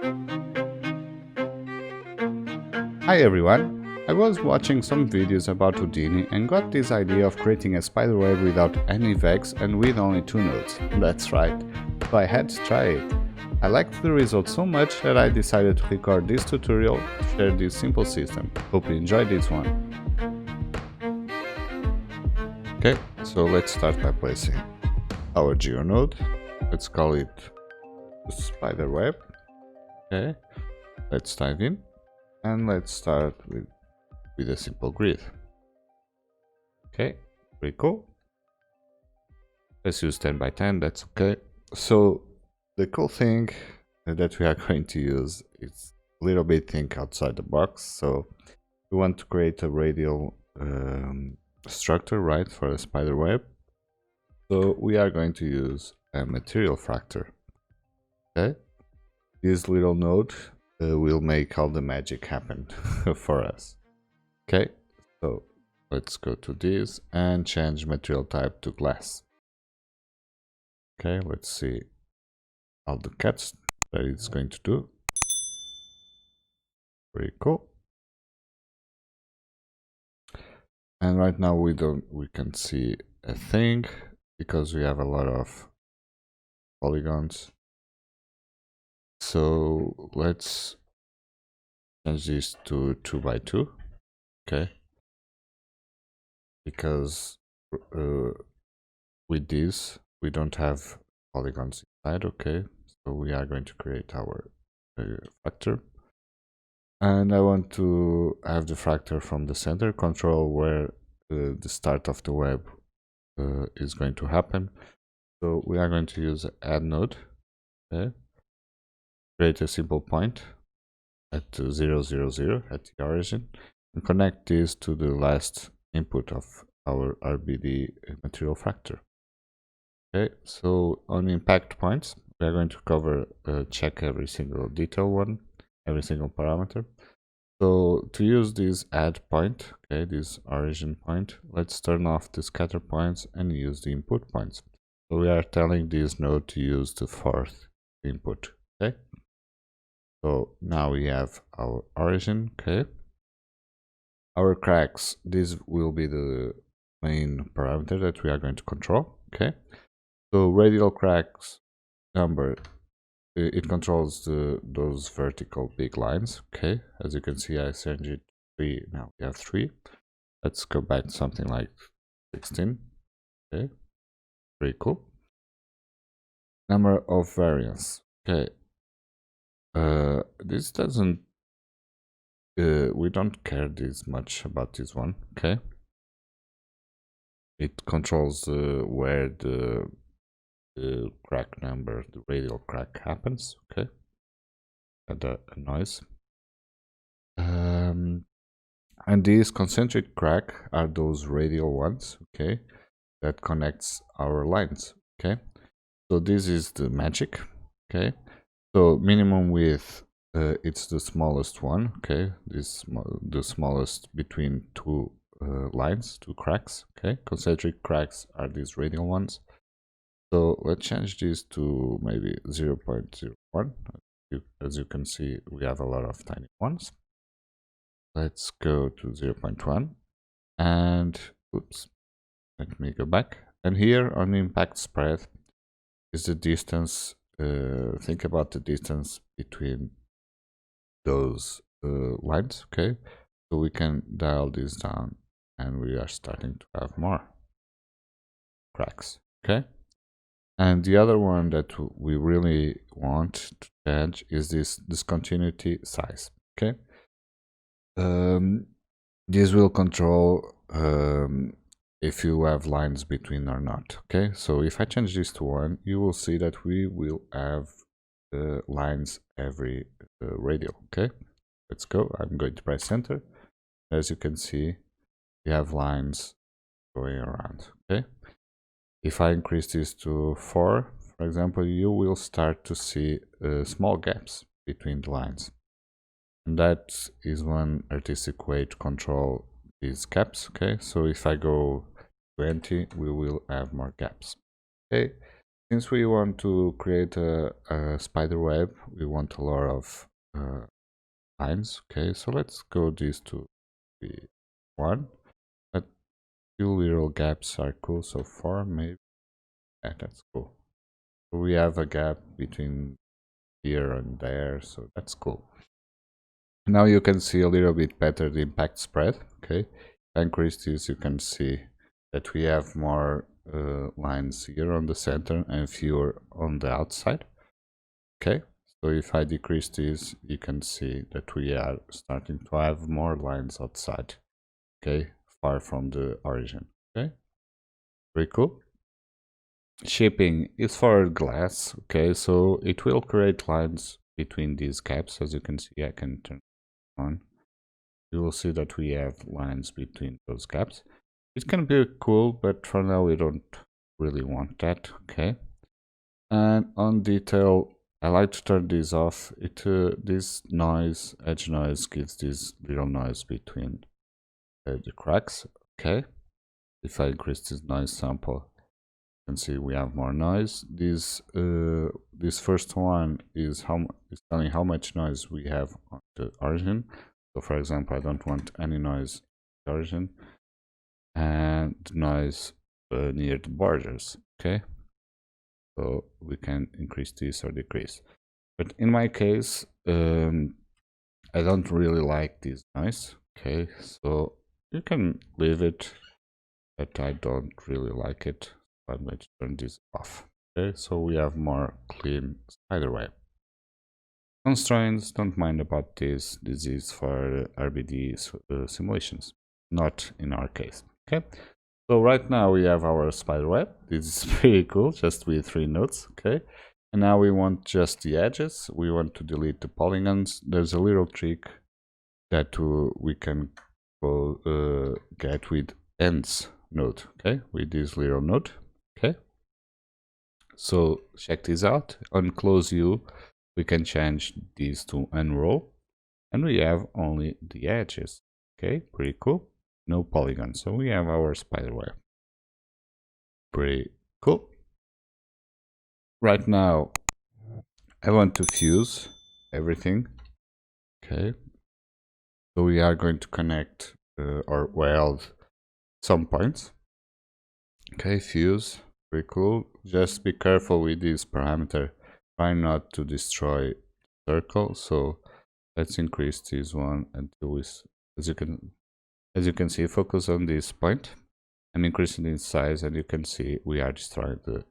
Hi everyone! I was watching some videos about Houdini and got this idea of creating a spiderweb without any vex and with only 2 nodes. That's right, so I had to try it. I liked the result so much that I decided to record this tutorial to share this simple system. Hope you enjoyed this one. Okay, so let's start by placing our geonode. Let's call it SpiderWeb. Okay, let's dive in and let's start with a simple grid. Okay, pretty cool. Let's use 10 by 10, that's okay. So the cool thing that we are going to use is a little bit think outside the box. So we want to create a radial structure, right, for a spider web. So we are going to use a material fractor. Okay, this little node will make all the magic happen for us. Okay, so let's go to this and change material type to glass. Okay, let's see all the cuts that it's going to do. Very cool. And right now we can see a thing because we have a lot of polygons. So let's change this to 2 by 2. Okay, because with this we don't have polygons inside. Okay, so we are going to create our fractor, and I want to have the fractor from the center, control where the start of the web is going to happen. So we are going to use add node. Okay, create a simple point at 0, 0, 0 at the origin and connect this to the last input of our RBD material fractor. Okay, so on impact points, we are going to cover check every single detail one, every single parameter. So to use this add point, okay, this origin point, let's turn off the scatter points and use the input points. So we are telling this node to use the 4th input. Okay, so now we have our origin. Okay, our cracks, this will be the main parameter that we are going to control. Okay, so radial cracks number, it controls those vertical big lines. Okay, as you can see, I changed it 3. Now we have 3. Let's go back to something like 16. Okay, pretty cool. Number of variance. Okay, this doesn't we don't care this much about this one. Okay, it controls where the crack number, the radial crack happens. Okay, and a noise. And these concentric crack are those radial ones. Okay, that connects our lines. Okay, so this is the magic. Okay, so minimum width, it's the smallest one. Okay, the smallest between 2 lines, 2 cracks. Okay, concentric cracks are these radial ones. So let's change this to maybe 0.01. As you can see, we have a lot of tiny ones. Let's go to 0.1 and oops, let me go back. And here on impact spread is the distance. Think about the distance between those lines. Okay, so we can dial this down and we are starting to have more cracks. Okay, and the other one that we really want to change is this discontinuity size. Okay, this will control if you have lines between or not. Okay, so if I change this to 1, you will see that we will have lines every radial. Okay, let's go. I'm going to press enter. As you can see, we have lines going around. Okay, if I increase this to 4, for example, you will start to see small gaps between the lines. And that is one artistic way to control these gaps. Okay, so if I go 20, we will have more gaps. Okay, since we want to create a spider web, we want a lot of lines. Okay, so let's go these to be 1. But 2 little gaps are cool so far. Maybe that's cool. So we have a gap between here and there, so that's cool. Now you can see a little bit better the impact spread. Okay, if I increase this, you can see that we have more lines here on the center and fewer on the outside. Okay, so if I decrease this, you can see that we are starting to have more lines outside. Okay, far from the origin. Okay, very cool. Shaping is for glass. Okay, so it will create lines between these gaps. As you can see, I can turn it on. You will see that we have lines between those gaps. It can be cool, but for now we don't really want that. Okay, and on detail, I like to turn this off. This noise, edge noise, gives this little noise between the cracks. Okay, if I increase this noise sample, you can see we have more noise. This first one is telling how much noise we have on the origin. So for example, I don't want any noise at the origin, and noise near the borders. Okay, so we can increase this or decrease. But in my case, I don't really like this noise. Okay, so you can leave it, but I don't really like it. I'm going to turn this off. Okay, so we have more clean spider web. Constraints, don't mind about this. This is for RBD simulations, not in our case. Okay, so right now we have our spider web. This is pretty cool, just with 3 nodes. Okay, and now we want just the edges. We want to delete the polygons. There's a little trick that we can get with ends node. Okay, with this little node. Okay, so check this out. On close U, we can change these to unroll, and we have only the edges. Okay, pretty cool. No polygons. So we have our spider web. Pretty cool. Right now, I want to fuse everything. Okay, so we are going to connect or weld some points. Okay, fuse. Pretty cool. Just be careful with this parameter. Try not to destroy the circle. So let's increase this one until we, as you can see, focus on this point. I'm increasing its size, and you can see we are destroying the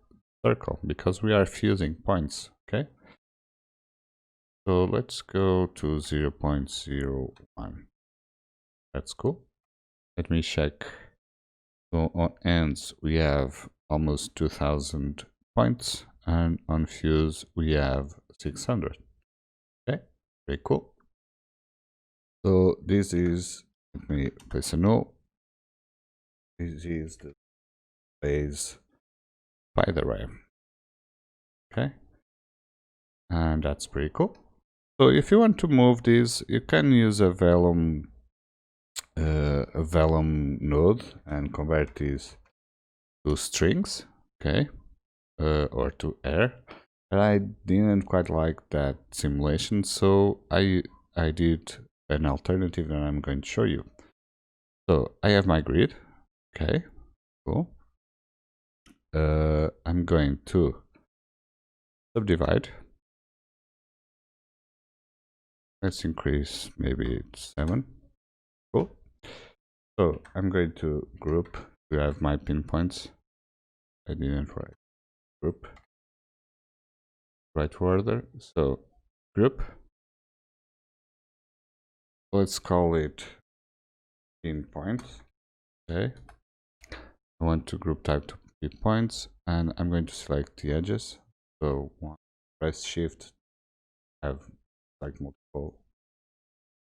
circle because we are fusing points. Okay, so let's go to 0.01. That's cool. Let me check. So on ends we have almost 2000 points, and on fuse we have 600. Okay, very cool. So this is, let me place a null. This is the base spider web. Okay, and that's pretty cool. So if you want to move this, you can use a vellum node and convert this to strings. Okay, or to air. But I didn't quite like that simulation, so I did an alternative that I'm going to show you. So I have my grid. Okay, cool. I'm going to subdivide. Let's increase maybe 7. Cool. So I'm going to group to have my pinpoints. I didn't write group. Right order. So group. Let's call it pinpoints. Okay. I want to group type to pinpoints, and I'm going to select the edges. So press shift, have like multiple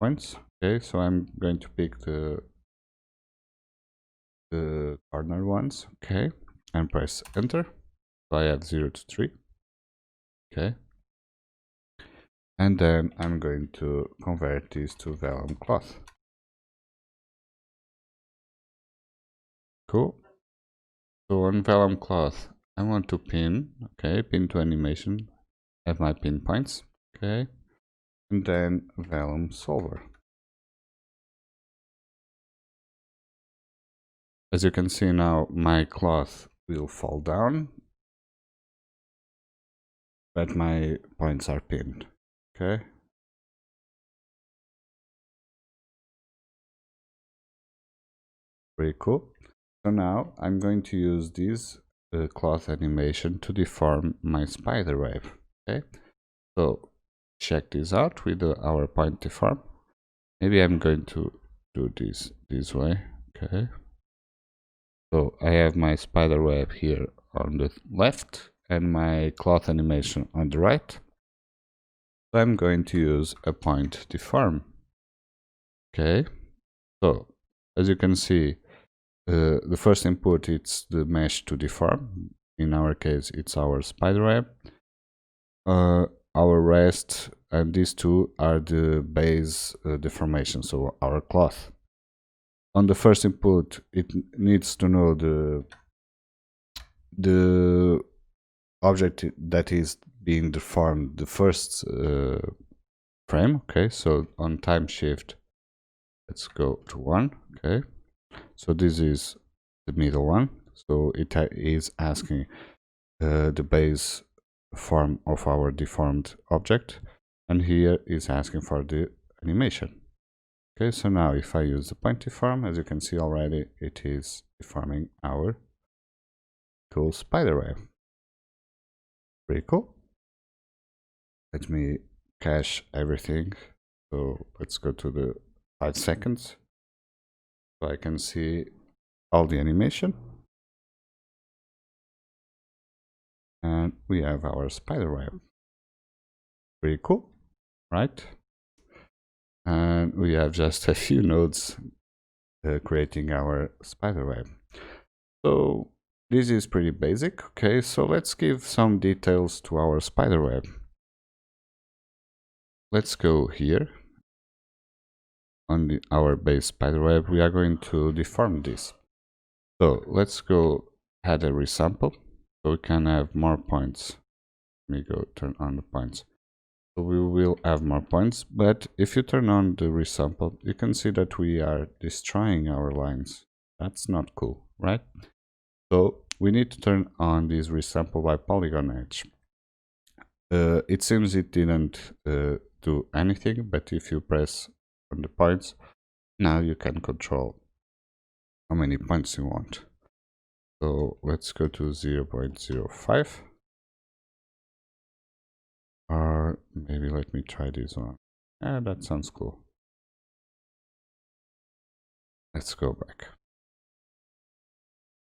points. Okay, so I'm going to pick the corner ones. Okay, and press enter. So I have 0 to 3. Okay, and then I'm going to convert this to vellum cloth. Cool. So on vellum cloth, I want to pin, okay, pin to animation, have my pin points, okay, and then vellum solver. As you can see now, my cloth will fall down, but my points are pinned, okay. Pretty cool. So now I'm going to use this cloth animation to deform my spider web, okay. So check this out with our point deform. Maybe I'm going to do this way, okay. So I have my spider web here on the left and my cloth animation on the right. So I'm going to use a point deform. Okay, so as you can see, the first input it's the mesh to deform. In our case, it's our spider web. Our rest and these two are the base deformation, so our cloth. On the first input, it needs to know the object that is being deformed, the first frame. Okay, so on time shift, let's go to 1. Okay, so this is the middle one, so it is asking the base form of our deformed object, and here is asking for the animation. Okay, so now if I use the point deform, as you can see already, it is deforming our cool spider web. Pretty cool. Let me cache everything. So let's go to the 5 seconds. So I can see all the animation. And we have our spider web. Pretty cool, right? And we have just a few nodes creating our spider web. So this is pretty basic. Okay, so let's give some details to our spider web. Let's go here. On our base spider web, we are going to deform this. So let's go add a resample so we can have more points. Let me go turn on the points. So we will have more points, but if you turn on the resample, you can see that we are destroying our lines. That's not cool, right? So we need to turn on this resample by polygon edge. It seems it didn't do anything, but if you press on the points, now you can control how many points you want. So let's go to 0.05. Or maybe let me try this one. Yeah, that sounds cool. Let's go back.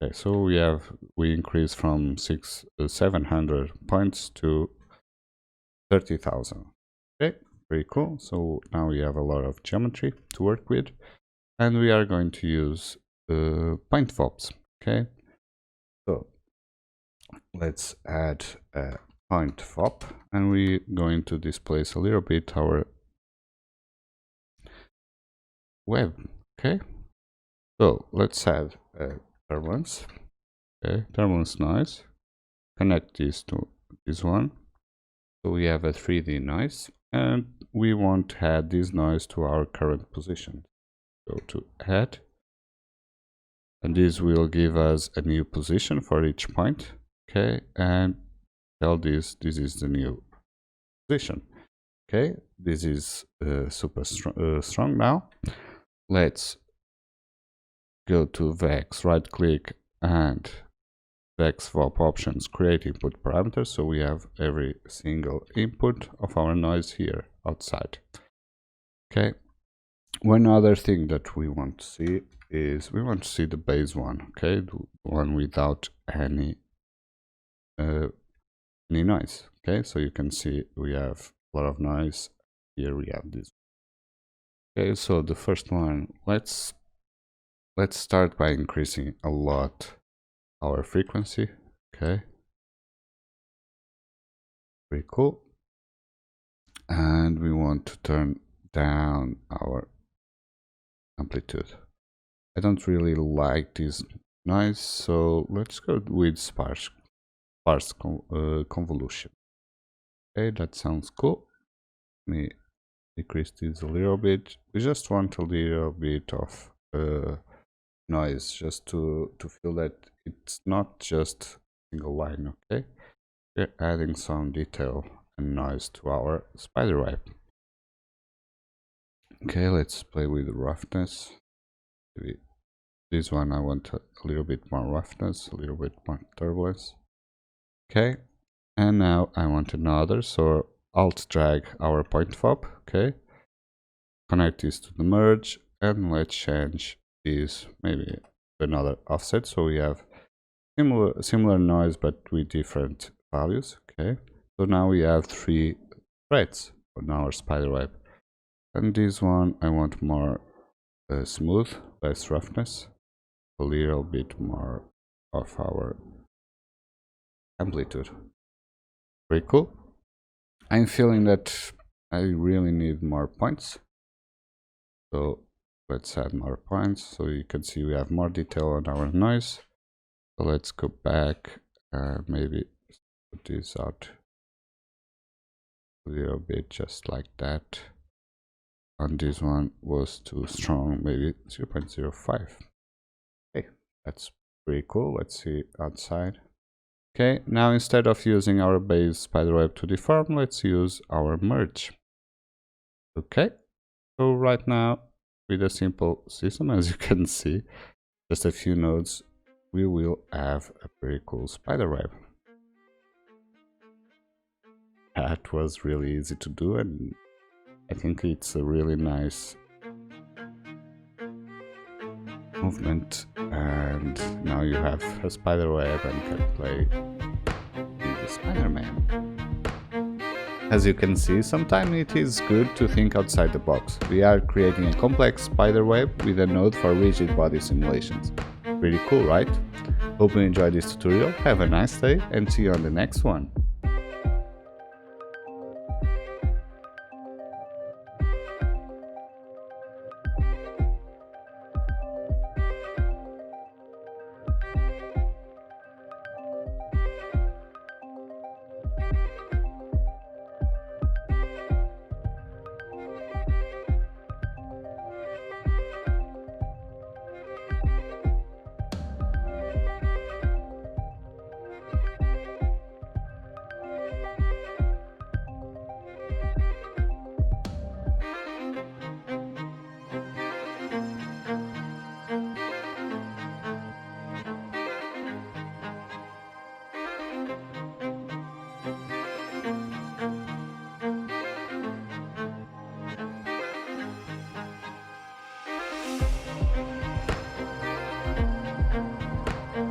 Okay, so we increased from 700 points to 30,000. Okay, pretty cool. So now we have a lot of geometry to work with, and we are going to use point VOPs. Okay, so let's add a point VOP, and we're going to displace a little bit our web. Okay, so let's add turbulence. Okay, turbulence noise. Connect this to this one. So we have a 3D noise, and we want to add this noise to our current position. Go to add, and this will give us a new position for each point. Okay, and tell this is the new position. Okay, this is super strong now. Let's go to Vex, right click, and Vex VOP options, create input parameters. So we have every single input of our noise here outside. Okay, one other thing that we want to see is we want to see the base one. Okay, the one without any noise. Okay, so you can see we have a lot of noise. Here we have this. Okay, so the first one, let's start by increasing a lot our frequency. Okay, pretty cool. And we want to turn down our amplitude. I don't really like this noise, so let's go with sparse. sparse convolution. Okay, that sounds cool. Let me decrease this a little bit. We just want a little bit of noise, just to feel that it's not just a single line. Okay, we're adding some detail and noise to our SpiderWeb. Okay, let's play with roughness. Maybe this one I want a little bit more roughness, a little bit more turbulence. Okay, and now I want another, so Alt drag our point fob. Okay, connect this to the merge, and let's change this maybe to another offset, so we have similar noise but with different values. Okay, so now we have 3 threads on our SpiderWeb, and this one I want more smooth, less roughness, a little bit more of our amplitude. Very cool. I'm feeling that I really need more points, so let's add more points. So you can see we have more detail on our noise. So let's go back and maybe put this out a little bit, just like that. And this one was too strong, maybe 0.05. Okay, that's pretty cool. Let's see outside. Okay, now instead of using our base SpiderWeb to deform, let's use our merge. Okay, so right now, with a simple system, as you can see, just a few nodes, we will have a pretty cool SpiderWeb. That was really easy to do, and I think it's a really nice movement. And now you have a SpiderWeb and can play with the Spider-Man. As you can see, sometimes it is good to think outside the box. We are creating a complex SpiderWeb with a node for rigid body simulations. Pretty cool, right? Hope you enjoyed this tutorial, have a nice day, and see you on the next one.